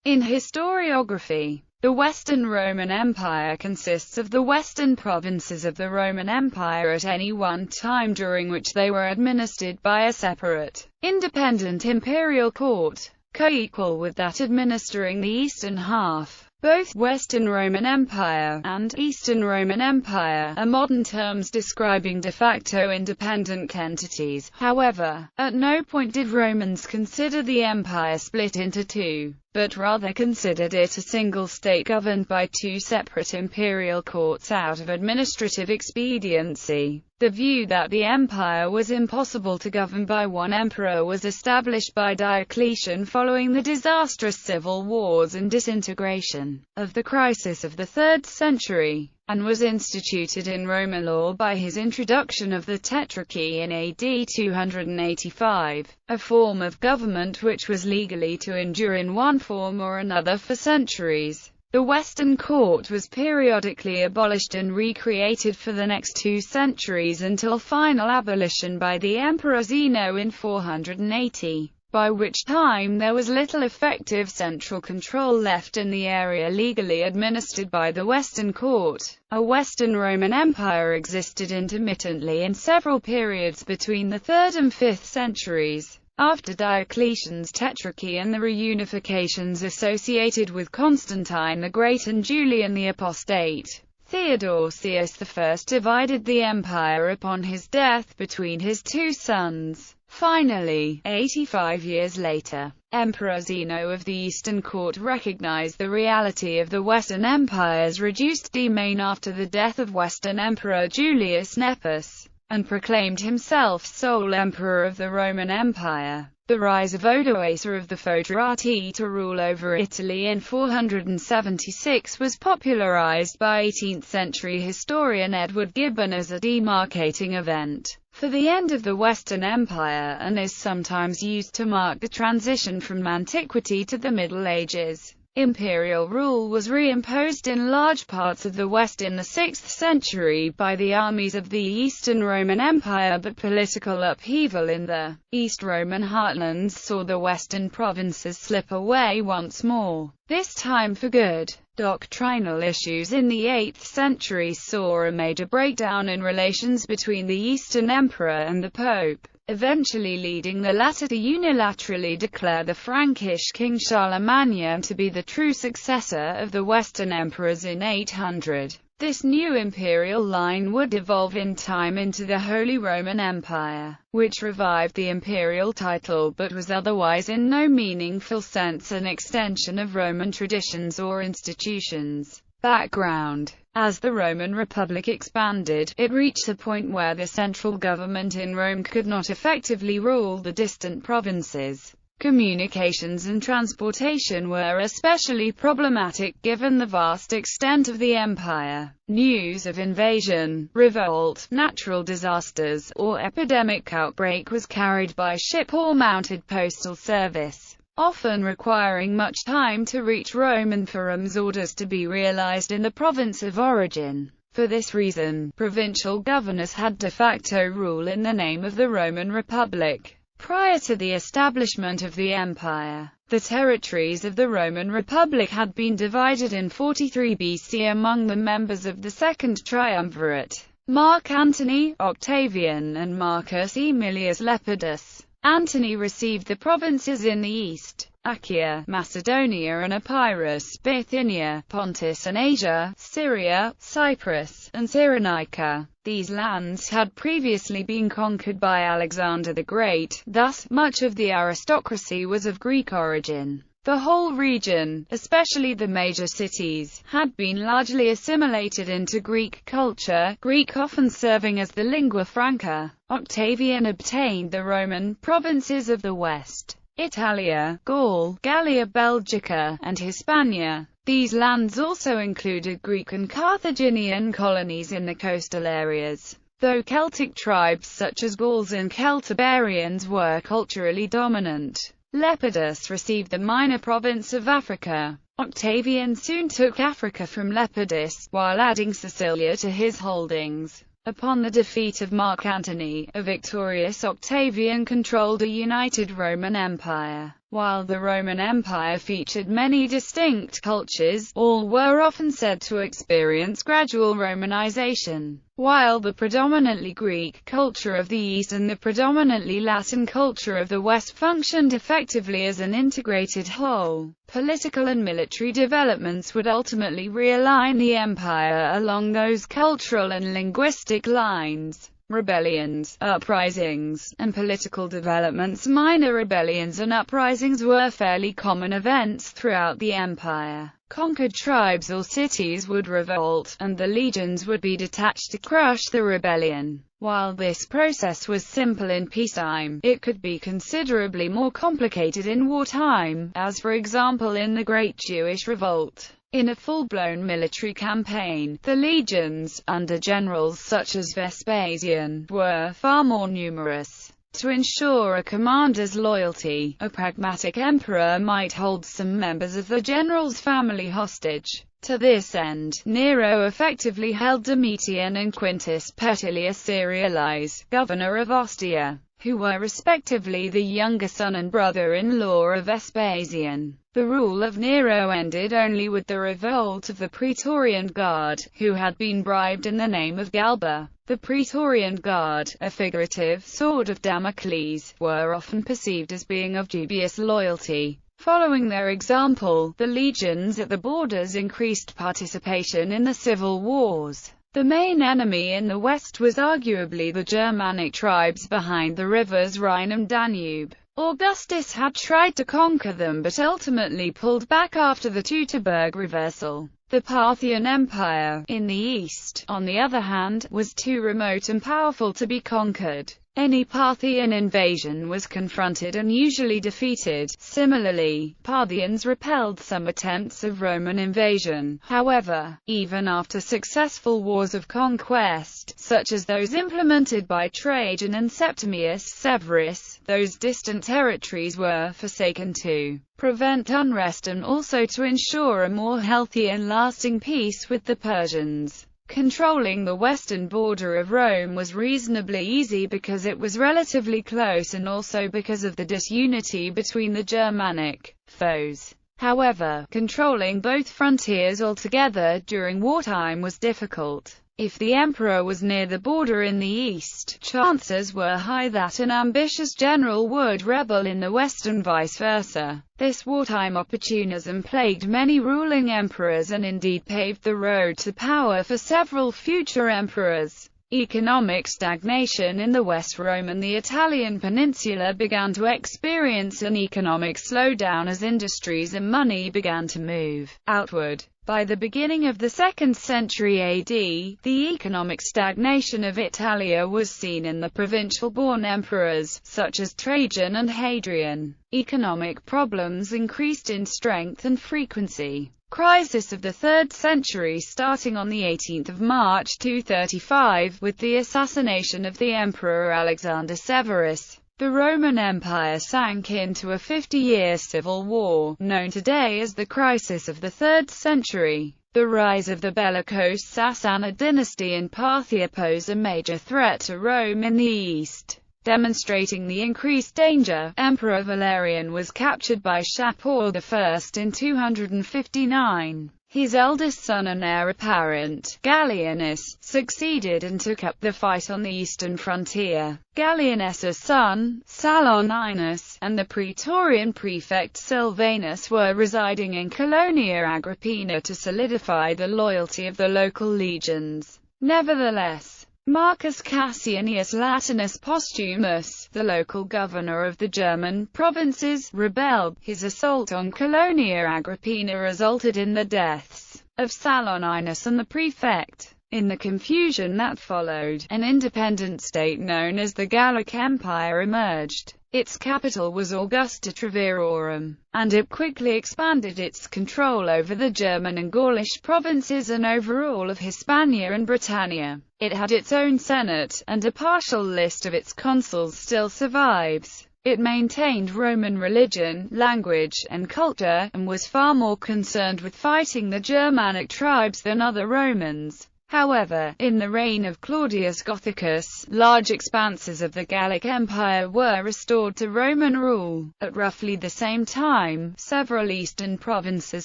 In historiography, the Western Roman Empire consists of the western provinces of the Roman Empire at any one time during which they were administered by a separate, independent imperial court, co-equal with that administering the eastern half. Both Western Roman Empire and Eastern Roman Empire are modern terms describing de facto independent entities. However, at no point did Romans consider the empire split into two, but rather considered it a single state governed by two separate imperial courts out of administrative expediency. The view that the empire was impossible to govern by one emperor was established by Diocletian following the disastrous civil wars and disintegration of the crisis of the 3rd century, and was instituted in Roman law by his introduction of the Tetrarchy in AD 285, a form of government which was legally to endure in one form or another for centuries. The Western court was periodically abolished and recreated for the next 2 centuries until final abolition by the Emperor Zeno in 480, by which time there was little effective central control left in the area legally administered by the Western court. A Western Roman Empire existed intermittently in several periods between the 3rd and 5th centuries. After Diocletian's Tetrarchy and the reunifications associated with Constantine the Great and Julian the Apostate, Theodosius I divided the empire upon his death between his 2 sons. Finally, 85 years later, Emperor Zeno of the Eastern Court recognized the reality of the Western Empire's reduced domain after the death of Western Emperor Julius Nepos, and proclaimed himself sole emperor of the Roman Empire. The rise of Odoacer of the Tetrarchy to rule over Italy in 476 was popularized by 18th-century historian Edward Gibbon as a demarcating event for the end of the Western Empire, and is sometimes used to mark the transition from antiquity to the Middle Ages. Imperial rule was reimposed in large parts of the West in the 6th century by the armies of the Eastern Roman Empire, but political upheaval in the East Roman heartlands saw the Western provinces slip away once more, this time for good. Doctrinal issues in the 8th century saw a major breakdown in relations between the Eastern Emperor and the Pope, eventually leading the latter to unilaterally declare the Frankish king Charlemagne to be the true successor of the Western emperors in 800. This new imperial line would evolve in time into the Holy Roman Empire, which revived the imperial title but was otherwise in no meaningful sense an extension of Roman traditions or institutions. Background: as the Roman Republic expanded, it reached a point where the central government in Rome could not effectively rule the distant provinces. Communications and transportation were especially problematic given the vast extent of the empire. News of invasion, revolt, natural disasters, or epidemic outbreak was carried by ship or mounted postal service, often requiring much time to reach Rome and for Rome's orders to be realized in the province of origin. For this reason, provincial governors had de facto rule in the name of the Roman Republic. Prior to the establishment of the empire, the territories of the Roman Republic had been divided in 43 BC among the members of the Second Triumvirate, Mark Antony, Octavian, and Marcus Aemilius Lepidus. Antony received the provinces in the east, Achaia, Macedonia and Epirus, Bithynia, Pontus and Asia, Syria, Cyprus, and Cyrenaica. These lands had previously been conquered by Alexander the Great, thus, much of the aristocracy was of Greek origin. The whole region, especially the major cities, had been largely assimilated into Greek culture, Greek often serving as the lingua franca. Octavian obtained the Roman provinces of the West, Italia, Gaul, Gallia Belgica, and Hispania. These lands also included Greek and Carthaginian colonies in the coastal areas. Though Celtic tribes such as Gauls and Celtiberians were culturally dominant, Lepidus received the minor province of Africa. Octavian soon took Africa from Lepidus, while adding Sicilia to his holdings. Upon the defeat of Mark Antony, a victorious Octavian controlled a united Roman Empire, While the Roman Empire featured many distinct cultures, all were often said to experience gradual Romanization. While the predominantly Greek culture of the East and the predominantly Latin culture of the West functioned effectively as an integrated whole, political and military developments would ultimately realign the empire along those cultural and linguistic lines. Rebellions, uprisings, and political developments. Minor rebellions and uprisings were fairly common events throughout the empire. Conquered tribes or cities would revolt, and the legions would be detached to crush the rebellion. While this process was simple in peacetime, it could be considerably more complicated in wartime, as for example in the Great Jewish Revolt. In a full-blown military campaign, the legions, under generals such as Vespasian, were far more numerous. To ensure a commander's loyalty, a pragmatic emperor might hold some members of the general's family hostage. To this end, Nero effectively held Domitian and Quintus Petilius Cerealis, governor of Ostia, who were respectively the younger son and brother-in-law of Vespasian. The rule of Nero ended only with the revolt of the Praetorian Guard, who had been bribed in the name of Galba. The Praetorian Guard, a figurative sword of Damocles, were often perceived as being of dubious loyalty. Following their example, the legions at the borders increased participation in the civil wars. The main enemy in the west was arguably the Germanic tribes behind the rivers Rhine and Danube. Augustus had tried to conquer them but ultimately pulled back after the Teutoburg reversal. The Parthian Empire, in the east, on the other hand, was too remote and powerful to be conquered. Any Parthian invasion was confronted and usually defeated. Similarly, Parthians repelled some attempts of Roman invasion. However, even after successful wars of conquest, such as those implemented by Trajan and Septimius Severus, those distant territories were forsaken to prevent unrest and also to ensure a more healthy and lasting peace with the Persians. Controlling the western border of Rome was reasonably easy because it was relatively close and also because of the disunity between the Germanic foes. However, controlling both frontiers altogether during wartime was difficult. If the emperor was near the border in the east, chances were high that an ambitious general would rebel in the west and vice versa. This wartime opportunism plagued many ruling emperors and indeed paved the road to power for several future emperors. Economic stagnation in the West Rome and the Italian peninsula began to experience an economic slowdown as industries and money began to move outward. By the beginning of the 2nd century AD, the economic stagnation of Italia was seen in the provincial-born emperors, such as Trajan and Hadrian. Economic problems increased in strength and frequency. Crisis of the 3rd century starting on the 18th of March 235, with the assassination of the Emperor Alexander Severus. The Roman Empire sank into a 50-year civil war, known today as the Crisis of the 3rd century. The rise of the bellicose Sassanid dynasty in Parthia posed a major threat to Rome in the east. Demonstrating the increased danger, Emperor Valerian was captured by Shapur I in 259. His eldest son and heir apparent, Gallienus, succeeded and took up the fight on the eastern frontier. Gallienus's son, Saloninus, and the Praetorian prefect Silvanus were residing in Colonia Agrippina to solidify the loyalty of the local legions. Nevertheless, Marcus Cassianius Latinus Postumus, the local governor of the German provinces, rebelled. His assault on Colonia Agrippina resulted in the deaths of Saloninus and the prefect. In the confusion that followed, an independent state known as the Gallic Empire emerged. Its capital was Augusta Treverorum, and it quickly expanded its control over the German and Gaulish provinces and over all of Hispania and Britannia. It had its own senate, and a partial list of its consuls still survives. It maintained Roman religion, language, and culture, and was far more concerned with fighting the Germanic tribes than other Romans. However, in the reign of Claudius Gothicus, large expanses of the Gallic Empire were restored to Roman rule. At roughly the same time, several eastern provinces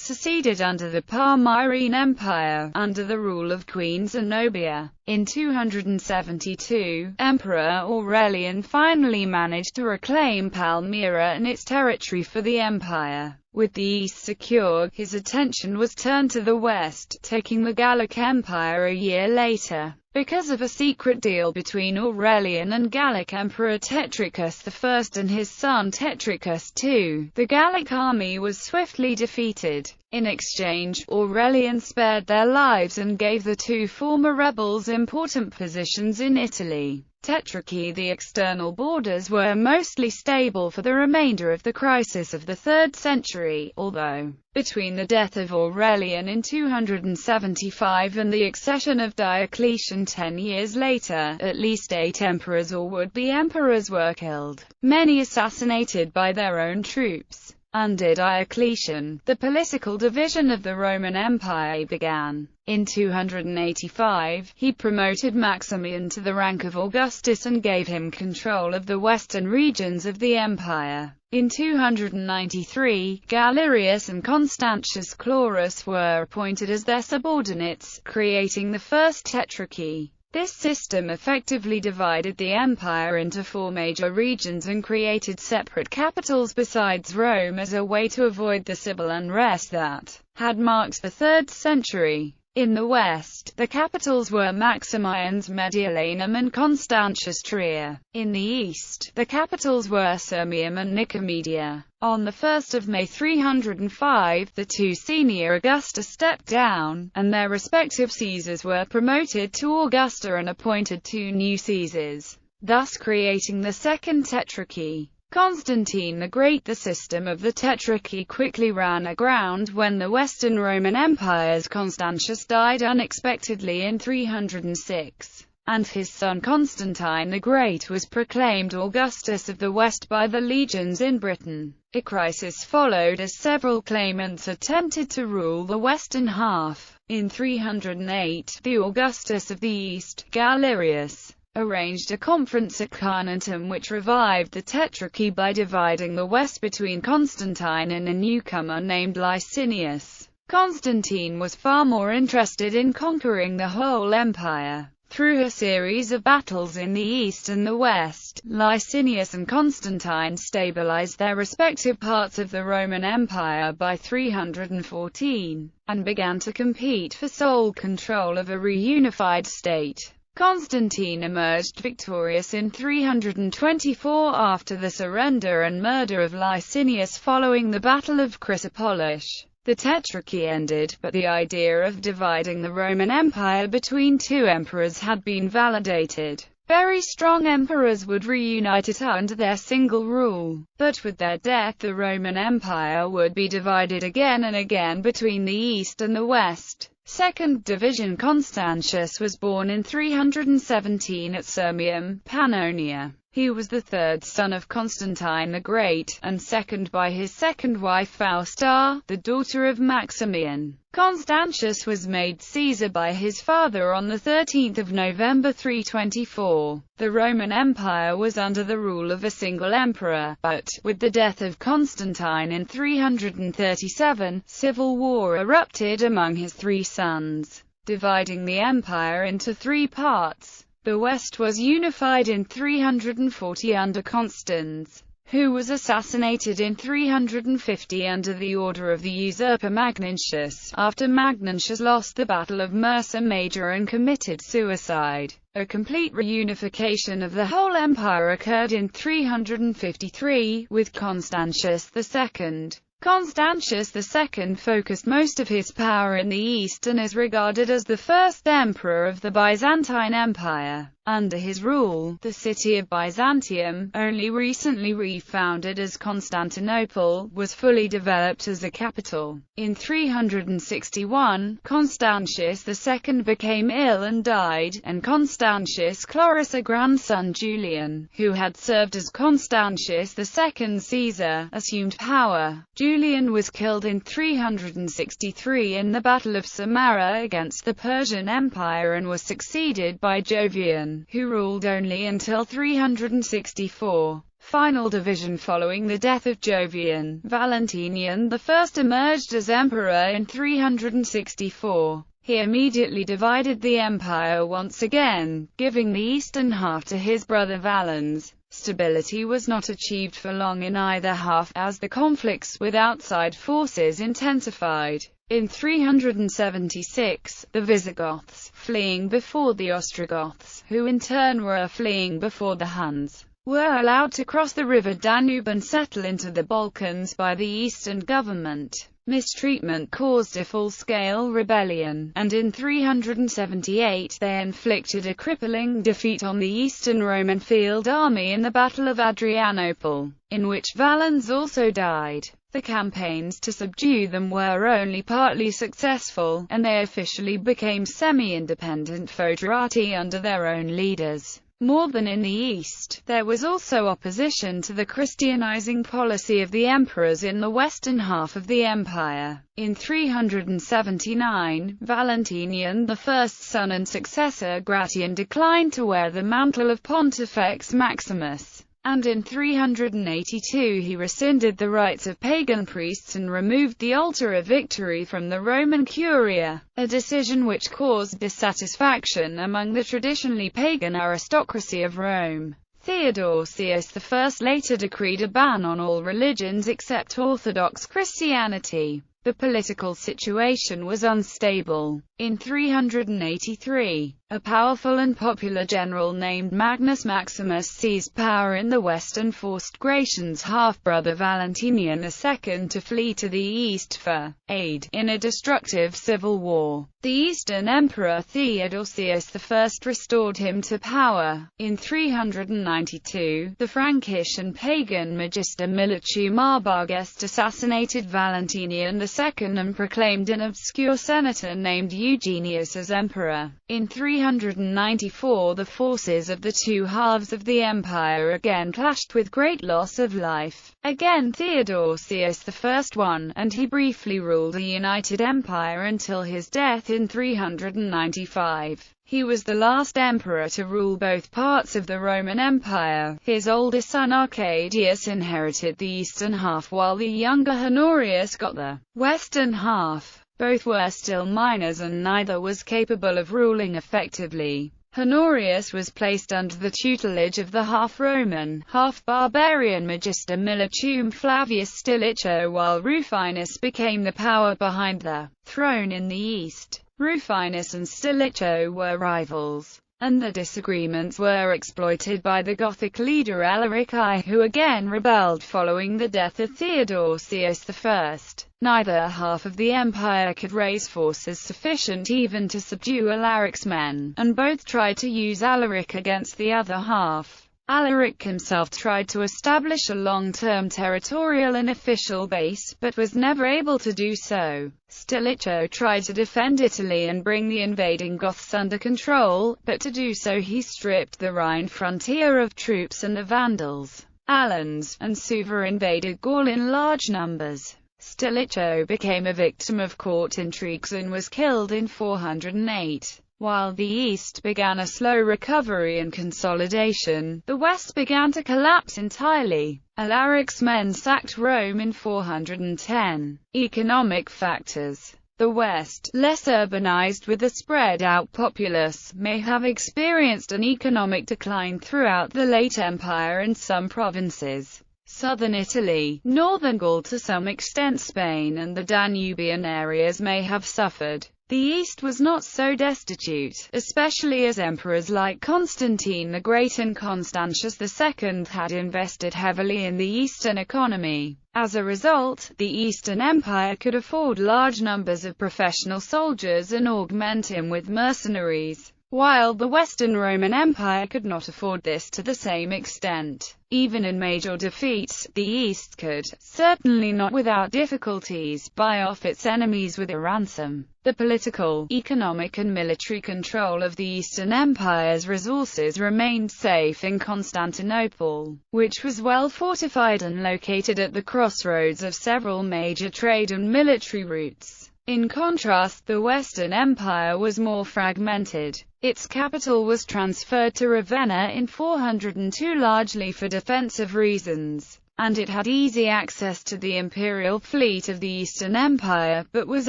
seceded under the Palmyrene Empire, under the rule of Queen Zenobia. In 272, Emperor Aurelian finally managed to reclaim Palmyra and its territory for the empire. With the east secured, his attention was turned to the west, taking the Gallic Empire a year later. Because of a secret deal between Aurelian and Gallic Emperor Tetrarchus I and his son Tetrarchus II, the Gallic army was swiftly defeated. In exchange, Aurelian spared their lives and gave the two former rebels important positions in Italy. Tetrarchy. The external borders were mostly stable for the remainder of the crisis of the 3rd century, although, between the death of Aurelian in 275 and the accession of Diocletian 10 years later, at least 8 emperors or would-be emperors were killed, many assassinated by their own troops. Under Diocletian, the political division of the Roman Empire began. In 285, he promoted Maximian to the rank of Augustus and gave him control of the western regions of the empire. In 293, Galerius and Constantius Chlorus were appointed as their subordinates, creating the First Tetrarchy. This system effectively divided the empire into 4 major regions and created separate capitals besides Rome as a way to avoid the civil unrest that had marked the 3rd century. In the west, the capitals were Maximian's Mediolanum and Constantius Trier. In the east, the capitals were Sirmium and Nicomedia. On the 1st of May 305, the two senior Augusta stepped down, and their respective Caesars were promoted to Augusta and appointed 2 new Caesars, thus creating the Second Tetrarchy. Constantine the Great. The system of the Tetrarchy quickly ran aground when the Western Roman Empire's Constantius died unexpectedly in 306, and his son Constantine the Great was proclaimed Augustus of the West by the legions in Britain. A crisis followed as several claimants attempted to rule the western half. In 308, the Augustus of the East, Galerius, arranged a conference at Carnuntum which revived the Tetrarchy by dividing the west between Constantine and a newcomer named Licinius. Constantine was far more interested in conquering the whole empire. Through a series of battles in the east and the west, Licinius and Constantine stabilized their respective parts of the Roman Empire by 314, and began to compete for sole control of a reunified state. Constantine emerged victorious in 324 after the surrender and murder of Licinius following the Battle of Chrysopolis. The Tetrarchy ended, but the idea of dividing the Roman Empire between 2 emperors had been validated. Very strong emperors would reunite it under their single rule, but with their death the Roman Empire would be divided again and again between the East and the West. Second division. Constantius was born in 317 at Sirmium, Pannonia. He was the 3rd son of Constantine the Great, and second by his second wife Fausta, the daughter of Maximian. Constantius was made Caesar by his father on 13 November 324. The Roman Empire was under the rule of a single emperor, but, with the death of Constantine in 337, civil war erupted among his 3 sons, dividing the empire into 3 parts. The West was unified in 340 under Constans, who was assassinated in 350 under the order of the usurper Magnentius, after Magnentius lost the Battle of Mursa Major and committed suicide. A complete reunification of the whole empire occurred in 353, with Constantius II. Constantius II focused most of his power in the east and is regarded as the first emperor of the Byzantine Empire. Under his rule, the city of Byzantium, only recently refounded as Constantinople, was fully developed as a capital. In 361, Constantius II became ill and died, and Constantius Chlorus, a grandson Julian, who had served as Constantius II Caesar, assumed power. Julian was killed in 363 in the Battle of Samarra against the Persian Empire and was succeeded by Jovian, who ruled only until 364. Final division. Following the death of Jovian, Valentinian I emerged as emperor in 364. He immediately divided the empire once again, giving the eastern half to his brother Valens. Stability was not achieved for long in either half, as the conflicts with outside forces intensified. In 376, the Visigoths, fleeing before the Ostrogoths, who in turn were fleeing before the Huns, were allowed to cross the river Danube and settle into the Balkans by the Eastern government. Mistreatment caused a full-scale rebellion, and in 378 they inflicted a crippling defeat on the Eastern Roman field army in the Battle of Adrianople, in which Valens also died. The campaigns to subdue them were only partly successful, and they officially became semi-independent feuderati under their own leaders. More than in the East, there was also opposition to the Christianizing policy of the emperors in the western half of the empire. In 379, Valentinian I's son and successor Gratian declined to wear the mantle of Pontifex Maximus, and in 382 he rescinded the rights of pagan priests and removed the altar of victory from the Roman Curia, a decision which caused dissatisfaction among the traditionally pagan aristocracy of Rome. Theodosius I later decreed a ban on all religions except Orthodox Christianity. The political situation was unstable. In 383, a powerful and popular general named Magnus Maximus seized power in the west and forced Gratian's half-brother Valentinian II to flee to the east for aid in a destructive civil war. The Eastern Emperor Theodosius I restored him to power. In 392, the Frankish and pagan magister Militum Arbogast assassinated Valentinian II and proclaimed an obscure senator named Eugenius as emperor. In 394, the forces of the two halves of the empire again clashed with great loss of life. Again Theodosius I won, and he briefly ruled a united empire until his death in 395. He was the last emperor to rule both parts of the Roman Empire. His older son Arcadius inherited the eastern half while the younger Honorius got the western half. Both were still minors and neither was capable of ruling effectively. Honorius was placed under the tutelage of the half-Roman, half-barbarian magister Militum Flavius Stilicho, while Rufinus became the power behind the throne in the east. Rufinus and Stilicho were rivals, and the disagreements were exploited by the Gothic leader Alaric I, who again rebelled following the death of Theodosius I. Neither half of the empire could raise forces sufficient even to subdue Alaric's men, and both tried to use Alaric against the other half. Alaric himself tried to establish a long-term territorial and official base, but was never able to do so. Stilicho tried to defend Italy and bring the invading Goths under control, but to do so he stripped the Rhine frontier of troops, and the Vandals, Alans, and Suevi invaded Gaul in large numbers. Stilicho became a victim of court intrigues and was killed in 408. While the East began a slow recovery and consolidation, the West began to collapse entirely. Alaric's men sacked Rome in 410. Economic factors. The West, less urbanized with a spread-out populace, may have experienced an economic decline throughout the late empire in some provinces. Southern Italy, northern Gaul, to some extent Spain, and the Danubian areas may have suffered. The East was not so destitute, especially as emperors like Constantine the Great and Constantius II had invested heavily in the Eastern economy. As a result, the Eastern Empire could afford large numbers of professional soldiers and augment him with mercenaries. while the Western Roman Empire could not afford this to the same extent. Even in major defeats, the East could, certainly not without difficulties, buy off its enemies with a ransom. The political, economic and military control of the Eastern Empire's resources remained safe in Constantinople, which was well fortified and located at the crossroads of several major trade and military routes. In contrast, the Western Empire was more fragmented. Its capital was transferred to Ravenna in 402 largely for defensive reasons, and it had easy access to the imperial fleet of the Eastern Empire, but was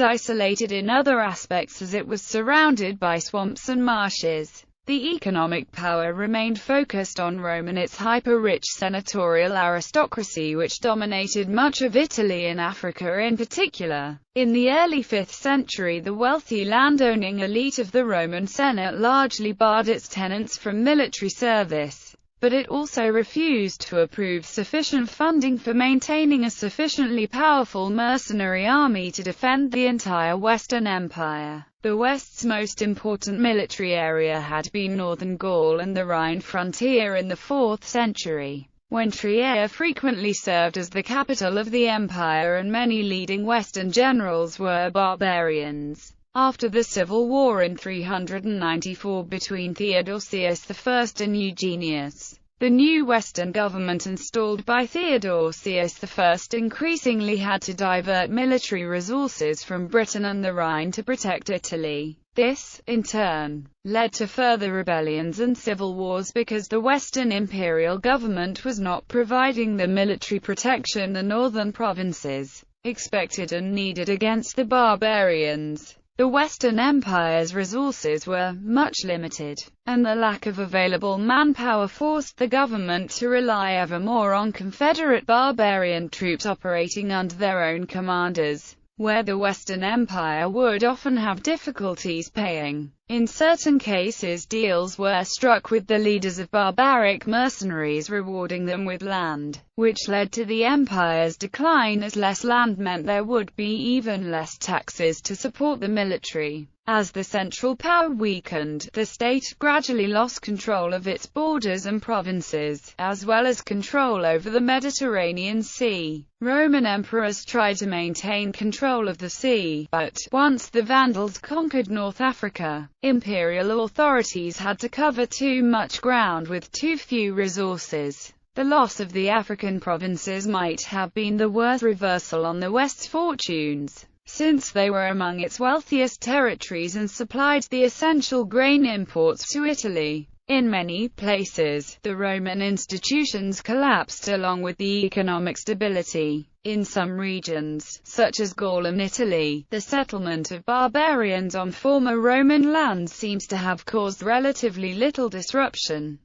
isolated in other aspects as it was surrounded by swamps and marshes. The economic power remained focused on Rome and its hyper-rich senatorial aristocracy which dominated much of Italy and Africa in particular. In the early 5th century, the wealthy landowning elite of the Roman Senate largely barred its tenants from military service, but it also refused to approve sufficient funding for maintaining a sufficiently powerful mercenary army to defend the entire Western Empire. The West's most important military area had been northern Gaul and the Rhine frontier in the 4th century, when Trier frequently served as the capital of the empire and many leading Western generals were barbarians. After the civil war in 394 between Theodosius I and Eugenius, the new Western government installed by Theodosius I increasingly had to divert military resources from Britain and the Rhine to protect Italy. This, in turn, led to further rebellions and civil wars because the Western imperial government was not providing the military protection the northern provinces expected and needed against the barbarians. The Western Empire's resources were much limited, and the lack of available manpower forced the government to rely ever more on Confederate barbarian troops operating under their own commanders, where the Western Empire would often have difficulties paying. In certain cases, deals were struck with the leaders of barbaric mercenaries, rewarding them with land, which led to the empire's decline as less land meant there would be even less taxes to support the military. As the central power weakened, the state gradually lost control of its borders and provinces, as well as control over the Mediterranean Sea. Roman emperors tried to maintain control of the sea, but, once the Vandals conquered North Africa, imperial authorities had to cover too much ground with too few resources. The loss of the African provinces might have been the worst reversal on the West's fortunes, since they were among its wealthiest territories and supplied the essential grain imports to Italy. In many places, the Roman institutions collapsed along with the economic stability. In some regions, such as Gaul and Italy, the settlement of barbarians on former Roman lands seems to have caused relatively little disruption.